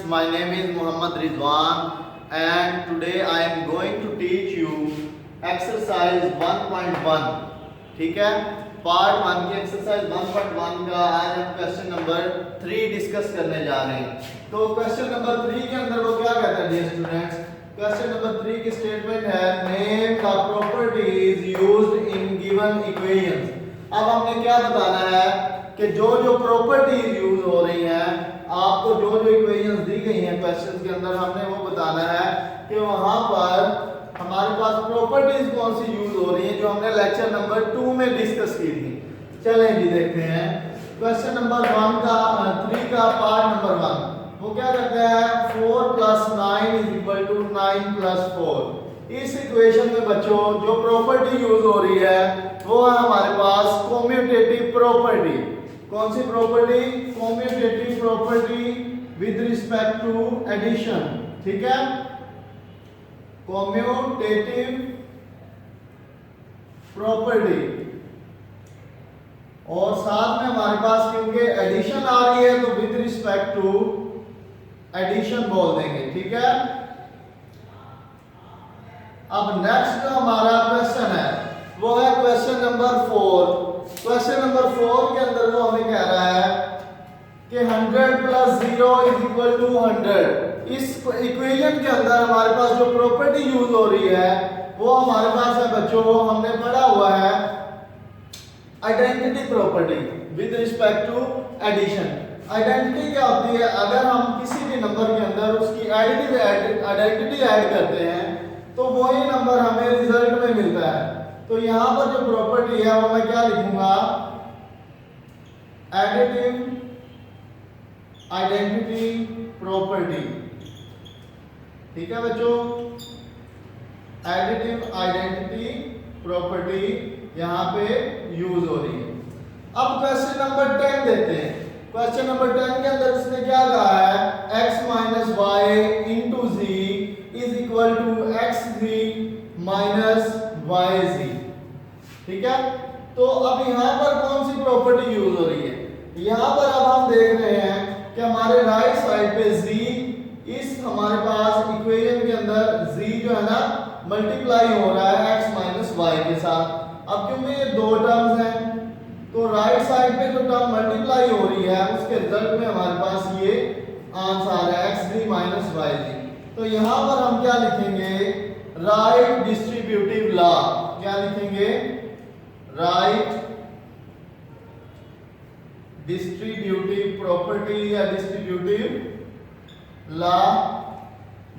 my name is Muhammad Ridwan and today I am going to teach you exercise 1.1. ठीक है, part 1 की exercise 1.1 का आज हम क्वेश्चन नंबर 3 डिस्कस करने जा रहे हैं। तो क्वेश्चन नंबर 3 के अंदर वो क्या कहता है डियर स्टूडेंट्स, क्वेश्चन नंबर 3 की स्टेटमेंट है name the properties used in given equations. अब हमने क्या बताना है कि जो जो प्रॉपर्टीज यूज हो रही हैं, आपको जो जो इक्वेशंस दी गई हैं क्वेश्चंस के अंदर, हमने वो बताना है कि वहां पर हमारे पास प्रॉपर्टीज कौन सी यूज हो रही हैं जो हमने लेक्चर नंबर 2 में डिस्कस की थी। चलें जी देखते हैं क्वेश्चन नंबर 1 का 3 का पार्ट नंबर 1 वो क्या कहता है 4 + 9 = 9 + 4। इस इक्वेशन में बच्चों जो प्रॉपर्टी यूज हो रही है वो है हमारे पास कम्यूटेटिव प्रॉपर्टी। कौन सी property? Commutative property with respect to addition. ठीक है, कम्यूटेटिव प्रॉपर्टी, और साथ में हमारे पास क्योंकि एडिशन आ रही है तो विद रिस्पेक्ट टू एडिशन बोल देंगे। ठीक है, अब नेक्स्ट जो हमारा क्वेश्चन है वो है क्वेश्चन नंबर 4। क्वेश्चन नंबर 4 के अंदर वो हमें कह रहा है कि 100 + 0 = 100। इस इक्वेशन के अंदर हमारे पास जो प्रॉपर्टी यूज हो रही है वो हमारे पास है बच्चों, हमने पढ़ा हुआ है identity property with respect to addition. Identity क्या होती है? अगर हम किसी भी नंबर के अंदर उसकी आइडेंटिटी ऐड करते हैं तो वही नंबर हमें रिजल्ट में मिलता है। तो यहां पर जो प्रॉपर्टी है वो मैं क्या लिखूंगा, एडिटिव आइडेंटिटी प्रॉपर्टी। ठीक है बच्चों, एडिटिव आइडेंटिटी प्रॉपर्टी यहां पे यूज हो रही है। अब क्वेश्चन नंबर 10 देते हैं। क्वेश्चन नंबर 10 के अंदर उसने क्या कहा है x - y * z = xz - yz। ठीक है, तो अब यहां पर कौन सी प्रॉपर्टी यूज हो रही है? यहां पर अब हम देख रहे हैं कि हमारे राइट साइड पे z, इस हमारे पास इक्वेशन के अंदर z जो है ना मल्टीप्लाई हो रहा है x - y के साथ। अब क्योंकि ये दो टर्म्स हैं तो राइट साइड पे जो टर्म मल्टीप्लाई हो रही है उसके रिजल्ट में हमारे पास ये आंसर है xz - yz। तो यहां पर हम क्या लिखेंगे, राइट डिस्ट्रीब्यूटिव लॉ। क्या लिखेंगे? राइट डिस्ट्रीब्यूटिव प्रॉपर्टी या डिस्ट्रीब्यूटिव लॉ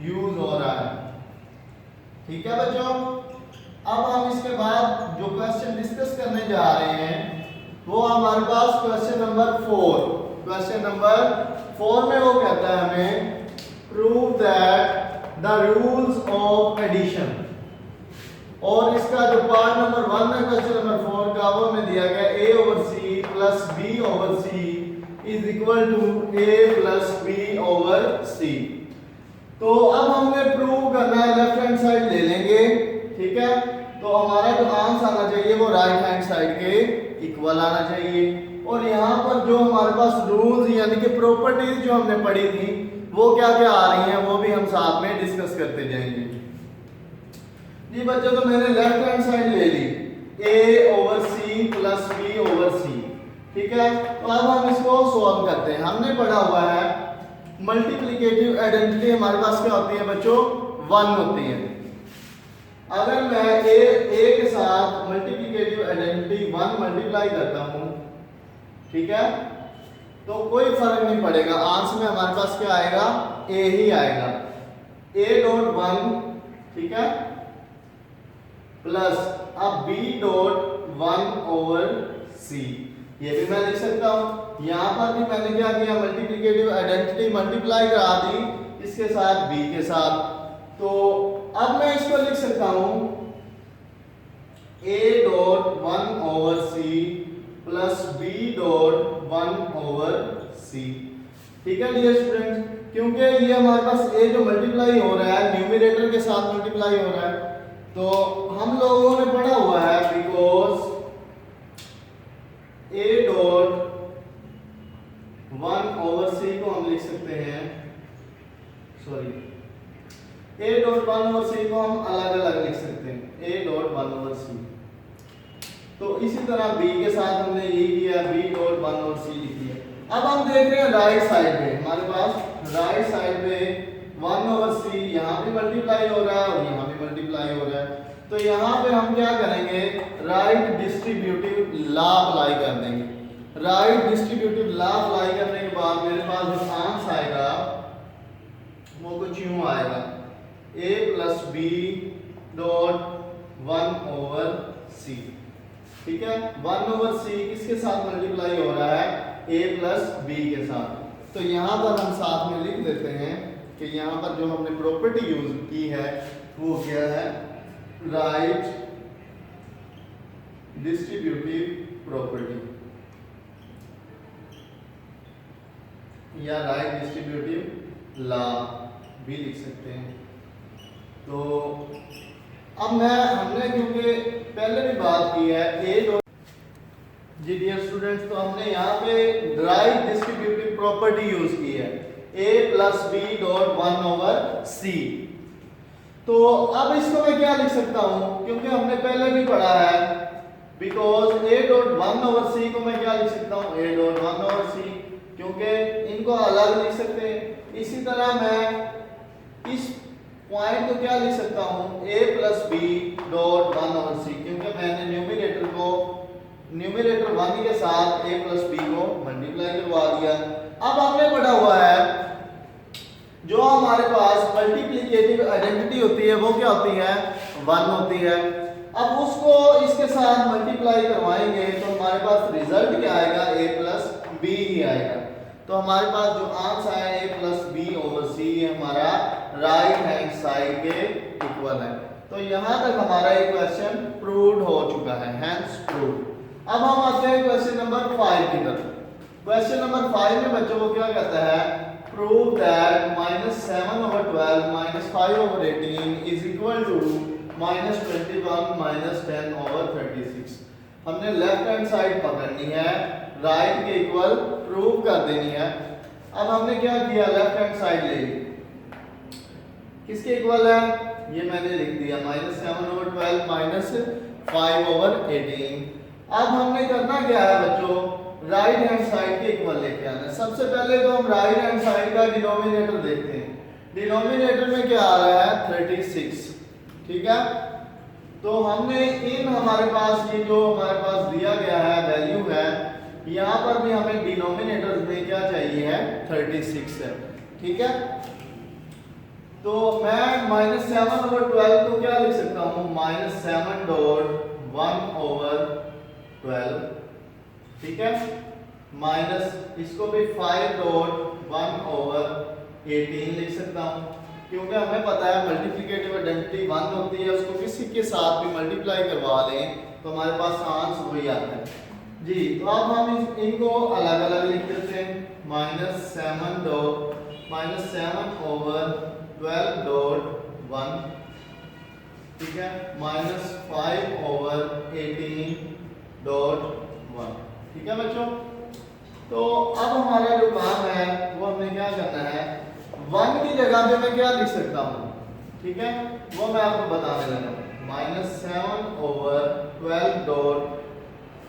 यूज हो रहा है। ठीक है बच्चों, अब हम इसके बाद जो क्वेश्चन डिस्कस करने जा रहे हैं वो हमारे पास क्वेश्चन नंबर 4। क्वेश्चन नंबर 4 में वो कहता है हमें prove that the rules of addition. और इसका जो पार्ट नंबर 1 है क्वेश्चन नंबर 4 का वो हमें दिया गया a/c + b/c = a + b/c। तो अब हमने प्रूव करना है, लेफ्ट हैंड साइड ले लेंगे। ठीक है, तो हमारा जो आंसर आना चाहिए वो राइट हैंड साइड के इक्वल आना चाहिए। और यहाँ पर जो हमारे पास रूल्स यानी कि प्रॉपर्टीज जो हमने पढ़ी थी वो क्या क्या आ रही हैं वो भी हम साथ में डिस्कस करते जाएंगे। जी बच्चों, तो मैंने लेफ्ट हैंड साइड ले ली a/c + b/c। ठीक है, तो अब हम इसको सॉल्व करते हैं। हमने पढ़ा हुआ है मल्टीप्लिकेटिव आइडेंटिटी हमारे पास क्या होती है बच्चों, 1 होती है। अगर मैं a के साथ मल्टीप्लिकेटिव आइडेंटिटी 1 मल्टीप्लाई करता हूं, ठीक है, तो कोई फर्क नहीं पड़ेगा, आंसर में हमारे पास क्या आएगा, a ही आएगा। a.1 ठीक है प्लस अब b.1/c, ये भी मैं लिख सकता हूं। यहां पर भी मैंने क्या किया, मल्टीप्लिकेटिव आइडेंटिटी मल्टीप्लाई करा दी इसके साथ b के साथ। तो अब मैं इसको लिख सकता हूं a.1/c + b.1/c। ठीक है डियर स्टूडेंट्स, क्योंकि ये हमारे पास a जो मल्टीप्लाई हो रहा है न्यूमरेटर के साथ मल्टीप्लाई हो रहा है, तो हम लोगों ने पढ़ा हुआ है बिकॉज a.1/c को हम लिख सकते हैं sorry a dot 1 over c को हम अलग अलग लिख सकते हैं, a डॉट 1 ओवर c। तो इसी तरह b के साथ हमने यही किया, b डॉट 1 ओवर c लिख दिया। अब हम देख रहे हैं राइट साइड पे, हमारे पास राइट साइड पे 1 ओवर c यहाँ भी मल्टीप्लाई हो रहा है और यहाँ भी मल्टीप्लाई हो रहा है। तो यहाँ पे हम क्या करेंगे, राइट डिस्ट्रीब्यूटिव लॉ अप्लाई कर देंगे। राइट डिस्ट्रीब्यूटिव लॉ अप्लाई करने के बाद मेरे पास जो आंसर आएगा वो कुछ यूं आएगा, a plus B dot 1 over c। ठीक है, 1 ओवर c किसके साथ मल्टीप्लाई हो रहा है, a प्लस b के साथ। तो यहाँ पर हम साथ में लिख देते हैं कि यहाँ पर जो हमने प्रॉपर्टी यूज की है वो क्या है, राइट डिस्ट्रीब्यूटिव प्रॉपर्टी या राइट डिस्ट्रीब्यूटिव लॉ भी लिख सकते हैं। तो अब हमने क्योंकि पहले भी बात की है ए डॉट, जी डियर स्टूडेंट्स, तो हमने यहाँ पे राइट डिस्ट्रीब्यूटिव प्रॉपर्टी यूज की है, a plus B dot 1 over c। तो अब इसको मैं क्या लिख सकता हूँ, क्योंकि हमने पहले भी पढ़ा है, because a dot 1 over c को मैं क्या लिख सकता हूँ, a डॉट 1 ओवर c, क्योंकि इनको अलग लिख सकते हैं। इसी तरह मैं इस पॉइंट को क्या लिख सकता हूँ, a plus B dot 1 over c, क्योंकि मैंने न्यूमरेटर 1 के साथ a प्लस बी को मल्टीप्लाई करवा दिया। अब हमने पढ़ा हुआ है जो हमारे पास मल्टीप्लिकेटिव आइडेंटिटी होती है वो क्या होती है, 1 होती है। अब उसको इसके साथ मल्टीप्लाई करवाएंगे तो हमारे पास रिजल्ट क्या आएगा, a प्लस बी ही आएगा। तो हमारे पास जो आंसर है a प्लस बी ओवर सी हमारा राइट हैंड साइड के इक्वल है। तो यहाँ तक हमारा ये क्वेश्चन प्रूव्ड हो चुका है, हैंस प्रूव्ड। अब हम आते हैं क्वेश्चन नंबर 5 की तरफ। क्वेश्चन नंबर 5 में बच्चों को क्या कहता है, prove that -7 over 12 -5 over 18 is equal to -21 -10 over 36। हमने लेफ्ट हैंड साइड पकड़नी है, राइट के इक्वल प्रूव कर देनी है। अब हमने क्या किया, लेफ्ट हैंड साइड ले ली, किसके इक्वल है, ये मैंने लिख दिया -7 ओवर 12 -5 ओवर 18। अब हमने करना क्या है बच्चों, राइट हैंड साइड के इक्वल लेके आना है। सबसे पहले तो हम राइट हैंड साइड का डिनोमिनेटर देखते हैं। डिनोमिनेटर में क्या आ रहा है, 36। ठीक है, तो हमने इन हमारे पास ये जो हमारे पास दिया गया है वैल्यू है, यहाँ पर भी हमें डिनोमिनेटर में क्या चाहिए है, 36 है। ठीक है, तो मैं -7 ओवर 12 को क्या लिख सकता हूँ, -7 डॉट 1 ओवर 12। ठीक है, माइनस इसको भी 5 डॉट 1 ओवर 18 लिख सकता हूँ, क्योंकि हमें पता है मल्टीप्लिकेटिव आइडेंटिटी 1 होती है, उसको किसी के साथ भी मल्टीप्लाई करवा लें तो हमारे पास आंसर वही आता है जी। तो अब हम इनको अलग अलग लिख देते हैं, -7 ओवर 12 डॉट 1, ठीक है, -5 ओवर 18 डॉट 1। ठीक है बच्चों, तो अब हमारा जो काम है वो हमें क्या करना है, 1 की जगह पे मैं क्या लिख सकता हूँ, ठीक है, वो मैं आपको बताने लगा हूँ, -7 ओवर 12 डॉट।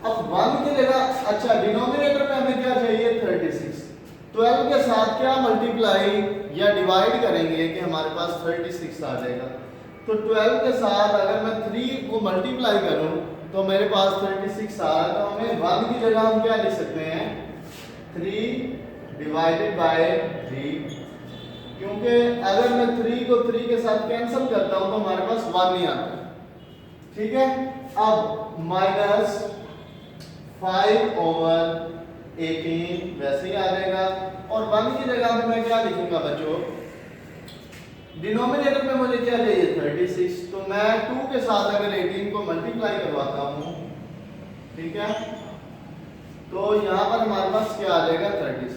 अब 1 की जगह, अच्छा डिनोमिनेटर में हमें क्या चाहिए, 36। 12 के साथ क्या मल्टीप्लाई या डिवाइड करेंगे कि हमारे पास 36 आ जाएगा। तो 12 के साथ अगर मैं 3 को मल्टीप्लाई करूं तो मेरे पास 36 आ रहा है। तो हमें 1 की जगह हम क्या लिख सकते हैं, 3 डिवाइडेड बाय 3, क्योंकि अगर मैं 3 को 3 के साथ कैंसिल करता हूं तो हमारे पास 1 ही आता है। ठीक है, अब -5 ओवर 18 वैसे ही आ जाएगा, और 1 की जगह पे मैं क्या लिखूंगा बच्चों, डिनोमिनेटर में मुझे क्या चाहिए, 36। तो मैं 2 के साथ अगर 18 को मल्टीप्लाई करवाता हूँ, ठीक है, तो यहाँ पर हमारे पास क्या आ जाएगा, 36।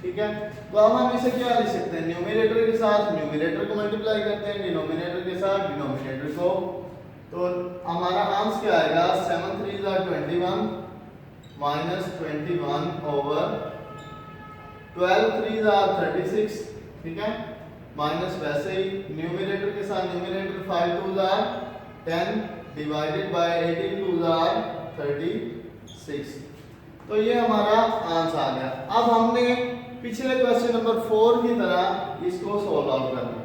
ठीक है, तो अब हम इसे क्या लिख सकते हैं, न्यूमरेटर के साथ न्यूमरेटर को मल्टीप्लाई करते हैं, डिनोमिनेटर के साथ डिनोमिनेटर को। तो हमारा आंसर क्या आएगा, 7 3 21 -21 ओवर 12 3 36। ठीक है, माइनस वैसे ही न्यूमरेटर के साथ numerator 5 2 are 10 divided by 18 2 are 36। तो ये हमारा आंसर आ गया। अब हमने पिछले क्वेश्चन नंबर 4 की तरह इसको सॉल्व आउट करना है।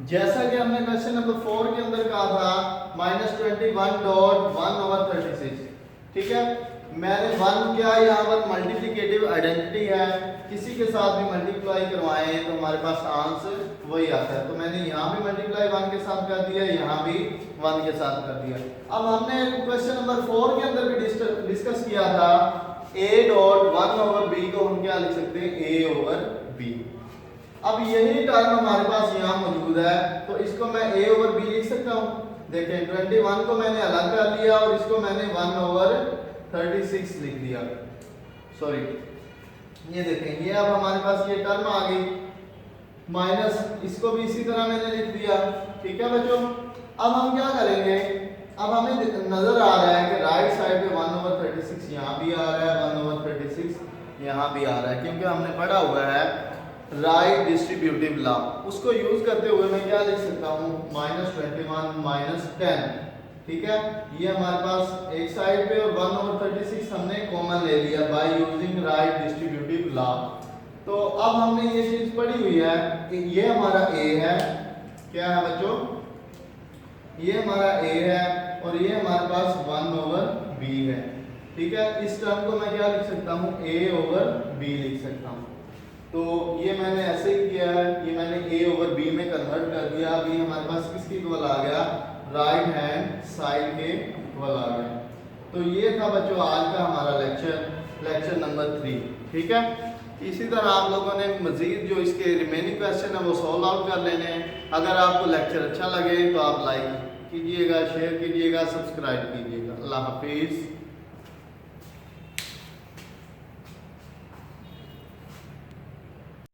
जैसा कि हमने क्वेश्चन नंबर 4 के अंदर कहा था -21.1/36, ठीक है। मैंने 1 क्या यहाँ पर मल्टीप्लिकेटिव आइडेंटिटी है, किसी के साथ भी मल्टीप्लाई करवाएं तो हमारे पास आंसर वही आता है। तो मैंने यहाँ भी मल्टीप्लाई 1 के साथ कर दिया, यहाँ भी 1 के साथ कर दिया। अब हमने क्वेश्चन नंबर 4 के अंदर भी डिस्कस किया था a.1/b को हम क्या लिख सकते हैं, a/b। अब यही टर्म हमारे पास यहाँ मौजूद है, तो इसको मैं a/b लिख सकता हूँ। देखें 21 को मैंने अलग कर लिया और इसको मैंने 1/36 लिख दिया। सॉरी, ये देखें, ये अब हमारे पास ये टर्म आ गई, माइनस इसको भी इसी तरह मैंने लिख दिया, ठीक है बच्चों। अब हम क्या करेंगे, अब हमें नजर आ रहा है कि राइट साइड पे 1/36 यहाँ भी आ रहा है, 1/36 यहाँ भी आ रहा है, क्योंकि हमने पढ़ा हुआ है राइट डिस्ट्रीब्यूटिव लॉ। उसको यूज करते हुए मैं क्या लिख सकता हूँ, -21 -10, ठीक है। ये हमारे पास एक साइड पे और 1/36 हमने कॉमन ले लिया by using right distributive law. तो अब हमने ये चीज पढ़ी हुई है कि ये हमारा a है, क्या है बच्चों, ये हमारा a है और ये हमारे पास 1/b है, ठीक है। इस टर्म को मैं क्या लिख सकता हूँ, a/b लिख सकता हूँ। तो ये मैंने ऐसे ही किया है, ये मैंने a/b में कन्वर्ट कर दिया। अभी हमारे पास किसके इक्वल आ गया, राइट हैंड साइड के इक्वल आ गया। तो ये था बच्चों आज का हमारा लेक्चर नंबर 3, ठीक है। इसी तरह आप लोगों ने मजीद जो इसके रिमेनिंग क्वेश्चन है वो सॉल्व आउट कर लेने हैं। अगर आपको लेक्चर अच्छा लगे तो आप लाइक कीजिएगा, शेयर कीजिएगा, सब्सक्राइब कीजिएगा। अल्लाह हाफिज़।